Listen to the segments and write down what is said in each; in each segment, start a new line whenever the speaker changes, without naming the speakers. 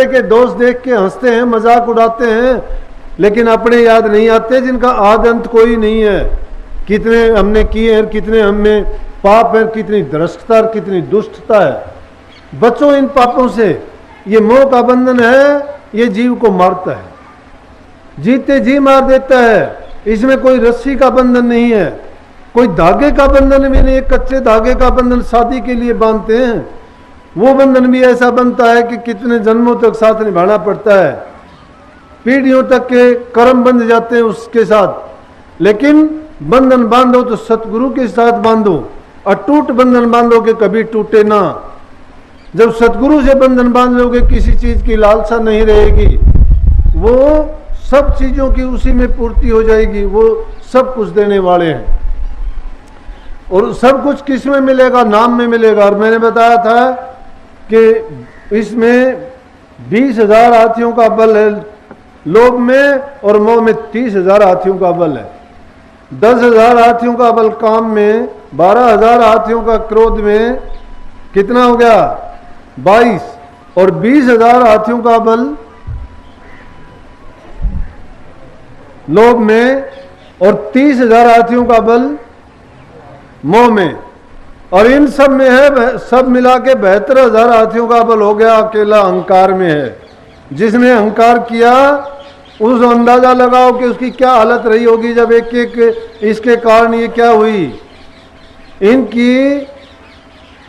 के दोस्त देख के हंसते हैं, मजाक उड़ाते हैं, लेकिन अपने याद नहीं आते जिनका आद अंत कोई नहीं है। कितने हमने किए हैं, कितने हमें पाप है, कितनी भ्रष्टता, कितनी दुष्टता है। बचो इन पापों से। ये मोह का बंधन है, ये जीव को मारता है, जीते जी मार देता है। इसमें कोई रस्सी का बंधन नहीं है, कोई धागे का बंधन भी नहीं। कच्चे धागे का बंधन शादी के लिए बांधते हैं, वो बंधन भी ऐसा बनता है कि कितने जन्मों तक साथ निभाना पड़ता है, पीढ़ियों तक के कर्म बंध जाते हैं उसके साथ। लेकिन बंधन बांधो तो सतगुरु के साथ बांधो, अटूट बंधन बांधो कि कभी टूटे ना। जब सतगुरु से बंधन बांध लोगे, किसी चीज की लालसा नहीं रहेगी, वो सब चीजों की उसी में पूर्ति हो जाएगी। वो सब कुछ देने वाले हैं। और सब कुछ किस में मिलेगा? नाम में मिलेगा। और मैंने बताया था कि इसमें 20,000 हाथियों का बल है लोभ में, और मोह में 30,000 हाथियों का बल है। 10,000 हाथियों का बल काम में, 12,000 हाथियों का क्रोध में, कितना हो गया? 22। और 20,000 हाथियों का बल लोभ में, और 30,000 हाथियों का बल मोह में। और इन सब में है, सब मिला के 72,000 हाथियों का बल हो गया। अकेला अहंकार में है। जिसने अहंकार किया उस अंदाजा लगाओ कि उसकी क्या हालत रही होगी जब एक एक इसके कारण ये क्या हुई। इनकी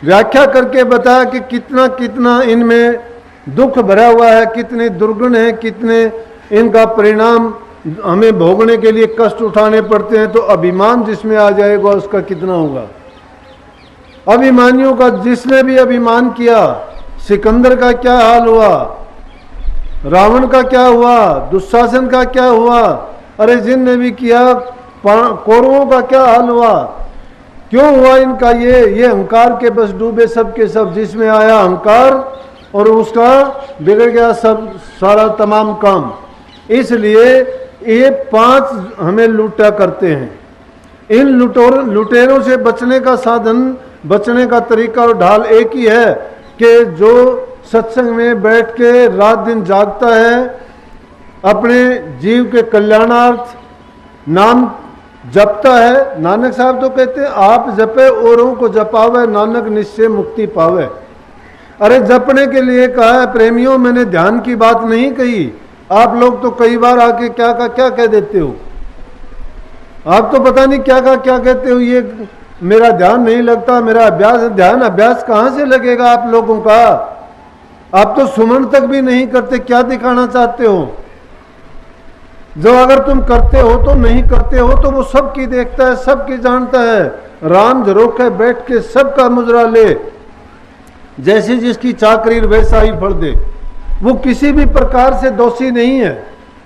व्याख्या करके बताया कि कितना कितना इनमें दुख भरा हुआ है, कितने दुर्गुण है, कितने इनका परिणाम हमें भोगने के लिए कष्ट उठाने पड़ते हैं। तो अभिमान जिसमें आ जाएगा उसका कितना होगा। अभिमानियों का, जिसने भी अभिमान किया, सिकंदर का क्या हाल हुआ, रावण का क्या हुआ, दुशासन का क्या हुआ, अरे जिनने भी किया, कौरवों का क्या हाल हुआ। क्यों हुआ इनका? ये अहंकार के बस डूबे सब के सब। जिसमें आया अहंकार और उसका बिगड़ गया सब सारा तमाम काम। इसलिए ये 5 हमें लूटा करते हैं। इन लुटेरों से बचने का साधन, बचने का तरीका और ढाल एक ही है कि जो सत्संग में बैठ के रात दिन जागता है, अपने जीव के कल्याणार्थ नाम जपता है। नानक साहब तो कहते हैं, आप जपे औरों को जपावे, नानक निश्चय मुक्ति पावे। अरे जपने के लिए कहा है प्रेमियों, मैंने ध्यान की बात नहीं कही। आप लोग तो कई बार आके क्या का क्या कह देते हो। आप तो पता नहीं क्या का क्या कहते हो। ये मेरा ध्यान नहीं लगता, मेरा अभ्यास। ध्यान अभ्यास कहाँ से लगेगा आप लोगों का? आप तो सुमन तक भी नहीं करते। क्या दिखाना चाहते हो? जो अगर तुम करते हो तो नहीं करते हो तो वो सबकी देखता है, सबकी जानता है। राम झरोखे बैठ के सबका मुजरा ले, जैसी जिसकी चाकरी वैसा ही फल दे। वो किसी भी प्रकार से दोषी नहीं है।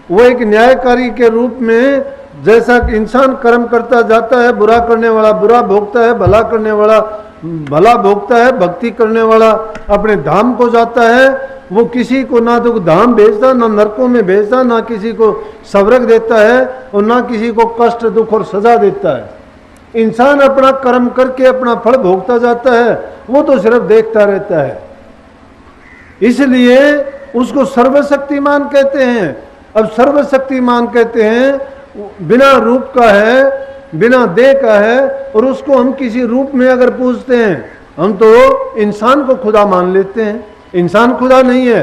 वो एक न्यायकारी के रूप में, जैसा इंसान कर्म करता जाता है, बुरा करने वाला बुरा भोगता है, भला करने वाला भला भोगता है, भक्ति करने वाला अपने धाम को जाता है। वो किसी को ना तो धाम भेजता, ना नरकों में भेजता, ना किसी को स्वर्ग देता है, और ना किसी को कष्ट दुख और सजा देता है। इंसान अपना कर्म करके अपना फल भोगता जाता है, वो तो सिर्फ देखता रहता है। इसलिए उसको सर्वशक्तिमान कहते हैं। अब सर्वशक्तिमान कहते हैं, बिना रूप का है, बिना देह का है, और उसको हम किसी रूप में अगर पूछते हैं, हम तो इंसान को खुदा मान लेते हैं। इंसान खुदा नहीं है।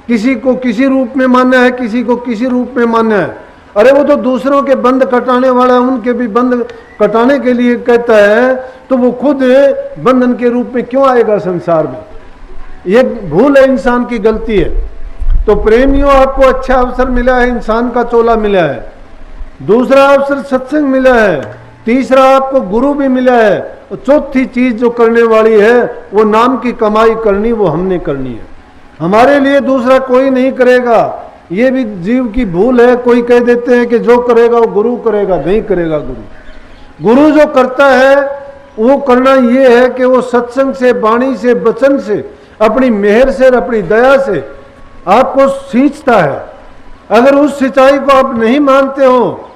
किसी को किसी रूप में मानना है, किसी को किसी रूप में मानना है। अरे वो तो दूसरों के बंद कटाने वाला है, उनके भी बंद कटाने के लिए कहता है, तो वो खुद बंधन के रूप में क्यों आएगा संसार में? ये भूल है, इंसान की गलती है। तो प्रेमियों, आपको अच्छा अवसर मिला है, इंसान का चोला मिला है। दूसरा अवसर सत्संग मिला है। तीसरा आपको गुरु भी मिला है। और चौथी चीज जो करने वाली है, वो नाम की कमाई करनी, वो हमने करनी है। हमारे लिए दूसरा कोई नहीं करेगा। ये भी जीव की भूल है। कोई कह देते हैं कि जो करेगा वो गुरु करेगा। नहीं करेगा गुरु जो करता है वो करना ये है कि वो सत्संग से, वाणी से, वचन से, अपनी मेहर से और अपनी दया से आपको सींचता है। अगर उस सिंचाई को आप नहीं मानते हो,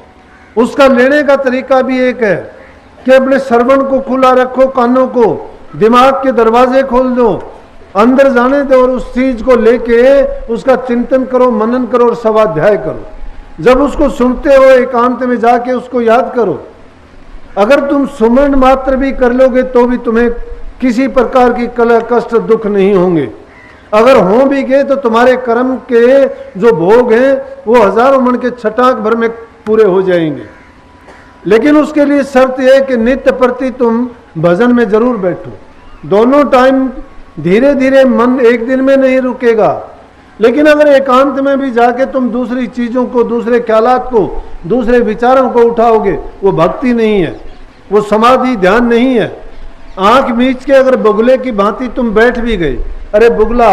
उसका लेने का तरीका भी एक है कि अपने श्रवण को खुला रखो, कानों को, दिमाग के दरवाजे खोल दो, अंदर जाने दो और उस चीज को लेके उसका चिंतन करो, मनन करो और स्वाध्याय करो। जब उसको सुनते हो एकांत में जाके उसको याद करो। अगर तुम सुमन मात्र भी कर लोगे तो भी तुम्हें किसी प्रकार की कलह कष्ट दुख नहीं होंगे। अगर हो भी गए तो तुम्हारे कर्म के जो भोग हैं वो हजारों मन के छटाक भर में पूरे हो जाएंगे। लेकिन उसके लिए शर्त यह है कि नित्य प्रति तुम भजन में जरूर बैठो। दोनों टाइम धीरे धीरे मन एक दिन में नहीं रुकेगा, लेकिन अगर एकांत में भी जाके तुम दूसरी चीजों को, दूसरे ख्यालात को, दूसरे विचारों को उठाओगे, वो भक्ति नहीं है, वो समाधि ध्यान नहीं है। आंख मीच के अगर बुगले की भांति तुम बैठ भी गए, अरे बुगला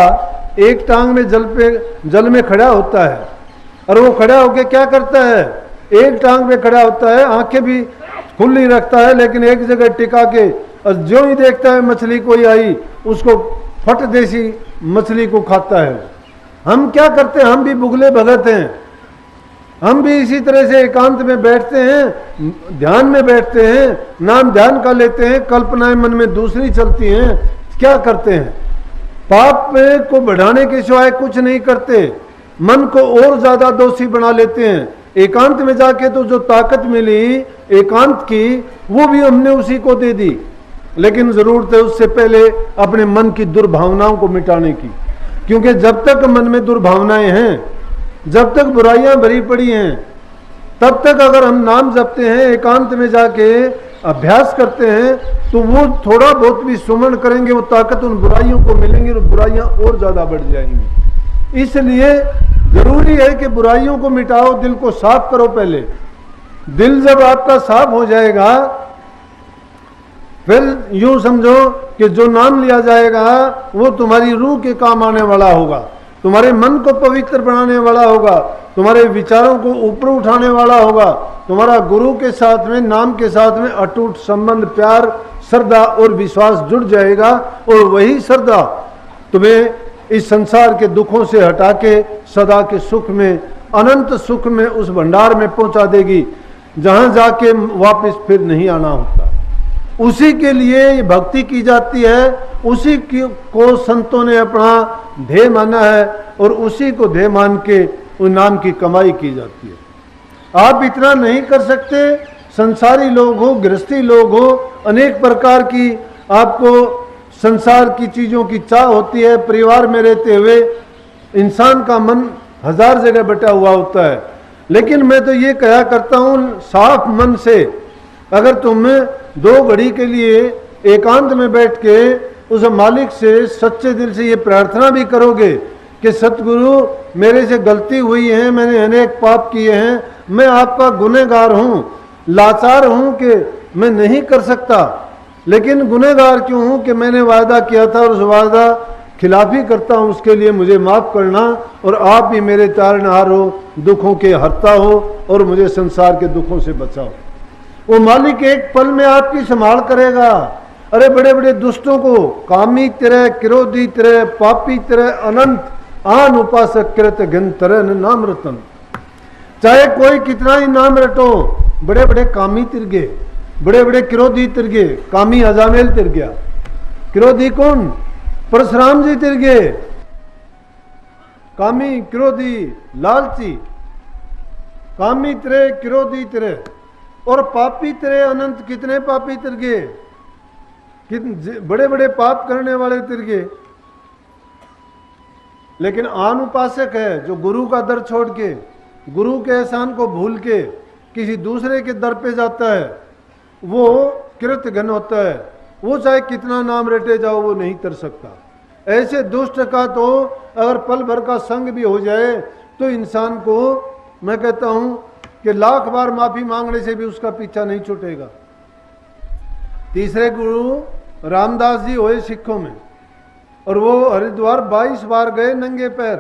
एक टांग में जल में खड़ा होता है और वो खड़ा होके क्या करता है, एक टांग में खड़ा होता है, आंखें भी खुली रखता है, लेकिन एक जगह टिका के और जो ही देखता है मछली कोई आई उसको फट देसी मछली को खाता है। हम क्या करते हैं, हम भी बुगले भगत हैं, हम भी इसी तरह से एकांत में बैठते हैं, ध्यान में बैठते हैं, नाम ध्यान का लेते हैं, कल्पनाएं मन में दूसरी चलती हैं। क्या करते हैं, पाप को बढ़ाने के सिवाय कुछ नहीं करते, मन को और ज्यादा दोषी बना लेते हैं। एकांत में जाके तो जो ताकत मिली एकांत की वो भी हमने उसी को दे दी, लेकिन जरूरत है उससे पहले अपने मन की दुर्भावनाओं को मिटाने की। क्योंकि जब तक मन में दुर्भावनाएं हैं, जब तक बुराइयां भरी पड़ी हैं, तब तक अगर हम नाम जपते हैं, एकांत में जाके अभ्यास करते हैं, तो वो थोड़ा बहुत भी सुमन करेंगे, वो ताकत उन बुराइयों को मिलेंगी और बुराइयां और ज्यादा बढ़ जाएंगी। इसलिए जरूरी है कि बुराइयों को मिटाओ, दिल को साफ करो पहले। दिल जब आपका साफ हो जाएगा, फिर यूं समझो कि जो नाम लिया जाएगा वो तुम्हारी रूह के काम आने वाला होगा, तुम्हारे मन को पवित्र बनाने वाला होगा, तुम्हारे विचारों को ऊपर उठाने वाला होगा, तुम्हारा गुरु के साथ में, नाम के साथ में अटूट संबंध, प्यार, श्रद्धा और विश्वास जुड़ जाएगा। और वही श्रद्धा तुम्हें इस संसार के दुखों से हटा के सदा के सुख में, अनंत सुख में, उस भंडार में पहुंचा देगी जहां जाके वापस फिर नहीं आना होता। उसी के लिए भक्ति की जाती है, उसी को संतों ने अपना ध्येय माना है और उसी को ध्येय मान के उस नाम की कमाई की जाती है। आप इतना नहीं कर सकते, संसारी लोग हो, गृहस्थी लोग हो, अनेक प्रकार की आपको संसार की चीजों की चाह होती है। परिवार में रहते हुए इंसान का मन हजार जगह बटा हुआ होता है, लेकिन मैं तो ये कहा करता हूं, साफ मन से अगर तुम 2 घड़ी के लिए एकांत में बैठ के उस मालिक से सच्चे दिल से ये प्रार्थना भी करोगे कि सतगुरु मेरे से गलती हुई है, मैंने अनेक पाप किए हैं, मैं आपका गुनहगार हूँ, लाचार हूँ कि मैं नहीं कर सकता, लेकिन गुनहगार क्यों हूँ कि मैंने वादा किया था और उस वादा खिलाफी करता हूँ, उसके लिए मुझे माफ़ करना और आप भी मेरे तारनहार हो, दुखों के हरता हो और मुझे संसार के दुखों से बचाओ। वो मालिक एक पल में आपकी संभाल करेगा। अरे बड़े बड़े दुष्टों को कामी तेरे, क्रोधी तेरे, पापी तेरे, अनंत आन उपासक कृत घन तरह नाम रतन। चाहे कोई कितना ही नाम रटो, बड़े बड़े कामी तिर गए, बड़े बड़े क्रोधी तिर गए, कामी अजामेल तिर गया। क्रोधी कौन? परशुराम जी तिर गए। कामी, क्रोधी, लालची, कामी तेरे, क्रोधी तेरे और पापी तेरे अनंत। कितने पापी तिर गए, बड़े बड़े पाप करने वाले तिर गए। लेकिन आन उपासक है जो गुरु का दर छोड़ के, गुरु के एहसान को भूल के किसी दूसरे के दर पे जाता है, वो कृत घन होता है। वो चाहे कितना नाम रटे जाओ वो नहीं तर सकता। ऐसे दुष्ट का तो अगर पल भर का संग भी हो जाए तो इंसान को, मैं कहता हूं कि लाख बार माफी मांगने से भी उसका पीछा नहीं छूटेगा। तीसरे गुरु रामदास जी हुए सिखों में, और वो हरिद्वार 22 बार गए नंगे पैर,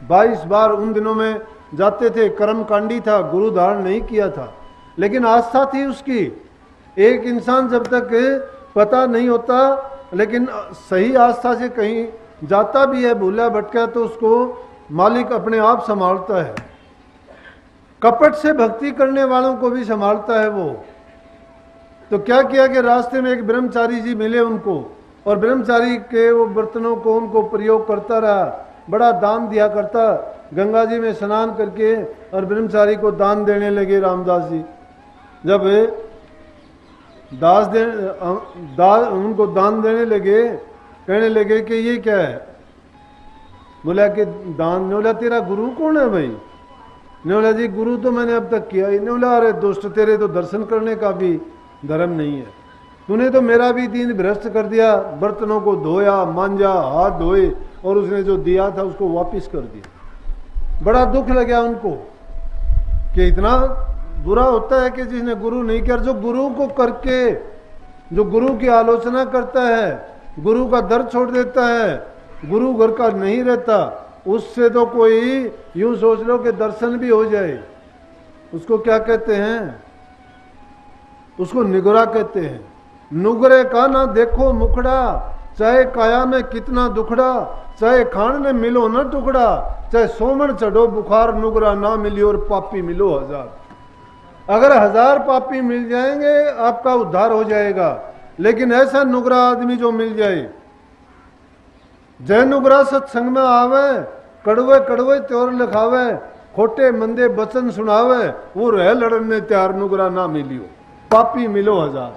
22 बार उन दिनों में जाते थे। कर्मकांडी था, गुरु धारण नहीं किया था, लेकिन आस्था थी उसकी। एक इंसान जब तक पता नहीं होता, लेकिन सही आस्था से कहीं जाता भी है भूला भटका, तो उसको मालिक अपने आप संभालता है। कपट से भक्ति करने वालों को भी संभालता है वो। तो क्या किया कि रास्ते में एक ब्रह्मचारी जी मिले उनको, और ब्रह्मचारी के वो बर्तनों को उनको प्रयोग करता रहा, बड़ा दान दिया करता। गंगा जी में स्नान करके और ब्रह्मचारी को दान देने लगे रामदास जी। जब उनको दान देने लगे, कहने लगे कि ये क्या है? बोला कि दान। ने बोला तेरा गुरु कौन है भाई? ने बोला जी गुरु तो मैंने अब तक किया ही। ने बोला अरे दुष्ट, तेरे तो दर्शन करने का भी धर्म नहीं है, तूने तो मेरा भी दीन भ्रष्ट कर दिया। बर्तनों को धोया, मांजा, हाथ धोए और उसने जो दिया था उसको वापिस कर दिया। बड़ा दुख लगा उनको कि इतना बुरा होता है कि जिसने गुरु नहीं किया। जो गुरु को करके, जो गुरु की आलोचना करता है, गुरु का दर छोड़ देता है, गुरु घर का नहीं रहता, उससे तो कोई यूं सोच लो कि दर्शन भी हो जाए। उसको क्या कहते हैं? उसको निगरा कहते हैं। नुगरे का ना देखो मुखड़ा, चाहे काया में कितना दुखड़ा, चाहे खान में मिलो न टुकड़ा, चाहे सोमन चढ़ो बुखार, नुगरा ना मिली और पापी मिलो हजार। अगर 1000 पापी मिल जाएंगे आपका उद्धार हो जाएगा, लेकिन ऐसा नुगरा आदमी जो मिल जाए, जय नुगरा सत्संग में आवे, कड़वे कड़वे त्योर लिखावे, खोटे मंदे बचन सुनावे, वो रह लड़ने तैयार, नुगरा ना मिलियो। पापी मिलो 1000,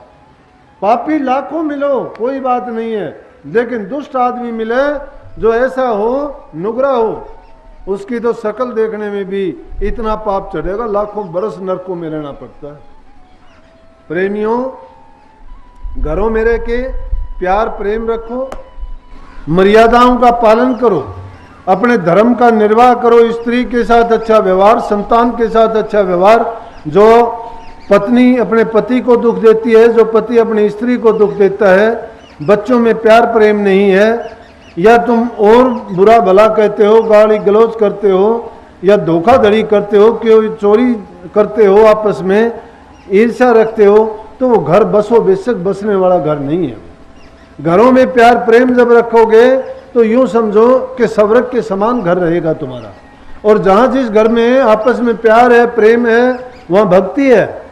पापी लाखों मिलो, कोई बात नहीं है, लेकिन दुष्ट आदमी मिले जो ऐसा हो, नुगरा हो, उसकी तो शकल देखने में भी इतना पाप चढ़ेगा, लाखों बरस नरकों में रहना पड़ता है। प्रेमियों, घरों में रह के प्यार प्रेम रखो, मर्यादाओं का पालन करो, अपने धर्म का निर्वाह करो, स्त्री के साथ अच्छा व्यवहार, संतान के साथ अच्छा व्यवहार। जो पत्नी अपने पति को दुख देती है, जो पति अपनी स्त्री को दुख देता है, बच्चों में प्यार प्रेम नहीं है, या तुम और बुरा भला कहते हो, गाली गलौज करते हो, या धोखाधड़ी करते हो, क्यों चोरी करते हो, आपस में ईर्ष्या रखते हो, तो वो घर बसो बेशक बसने वाला घर नहीं है। घरों में प्यार प्रेम जब रखोगे तो यूं समझो कि स्वर्ग के समान घर रहेगा तुम्हारा। और जहां जिस घर में आपस में प्यार है, प्रेम है, वहां भक्ति है,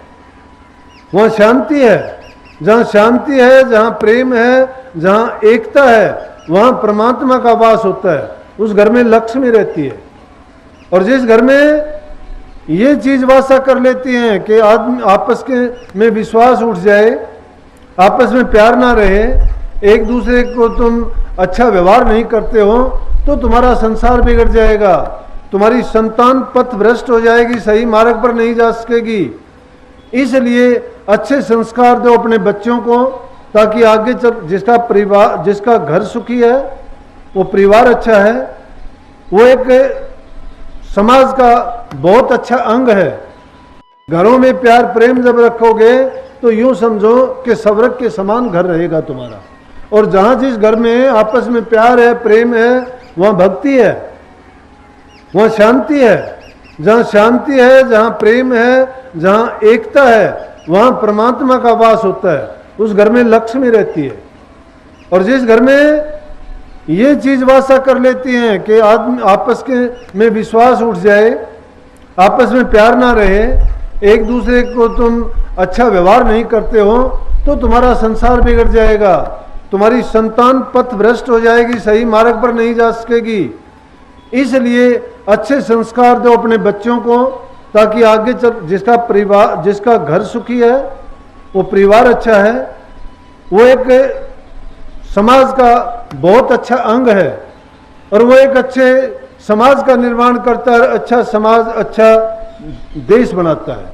वहां शांति है। जहां शांति है, जहां प्रेम है, जहां एकता है, वहां परमात्मा का वास होता है। उस घर में लक्ष्मी रहती है। और जिस घर में ये चीज वासा कर लेती है कि आदमी आपस के में विश्वास उठ जाए, आपस में प्यार ना रहे, एक दूसरे को तुम अच्छा व्यवहार नहीं करते हो, तो तुम्हारा संसार बिगड़ जाएगा, तुम्हारी संतान पथ भ्रष्ट हो जाएगी, सही मार्ग पर नहीं जा सकेगी। इसलिए अच्छे संस्कार दो अपने बच्चों को, ताकि आगे चल जिसका परिवार, जिसका घर सुखी है, वो परिवार अच्छा है, वो एक समाज का बहुत अच्छा अंग है। घरों में प्यार प्रेम जब रखोगे तो यूं समझो कि स्वर्ग के समान घर रहेगा तुम्हारा। और जहां जिस घर में आपस में प्यार है, प्रेम है, वहां भक्ति है, वहां शांति है। जहां शांति है, जहां प्रेम है, जहां एकता है, वहां परमात्मा का वास होता है। उस घर में लक्ष्मी रहती है। और जिस घर में ये चीज वासा कर लेती हैं कि आदमी आपस के में विश्वास उठ जाए, आपस में प्यार ना रहे, एक दूसरे को तुम अच्छा व्यवहार नहीं करते हो, तो तुम्हारा संसार बिगड़ जाएगा, तुम्हारी संतान पथ भ्रष्ट हो जाएगी, सही मार्ग पर नहीं जा सकेगी। इसलिए अच्छे संस्कार दो अपने बच्चों को, ताकि आगे चल जिसका परिवार, जिसका घर सुखी है, वो परिवार अच्छा है, वो एक समाज का बहुत अच्छा अंग है, और वो एक अच्छे समाज का निर्माण करता है, अच्छा समाज अच्छा देश बनाता है।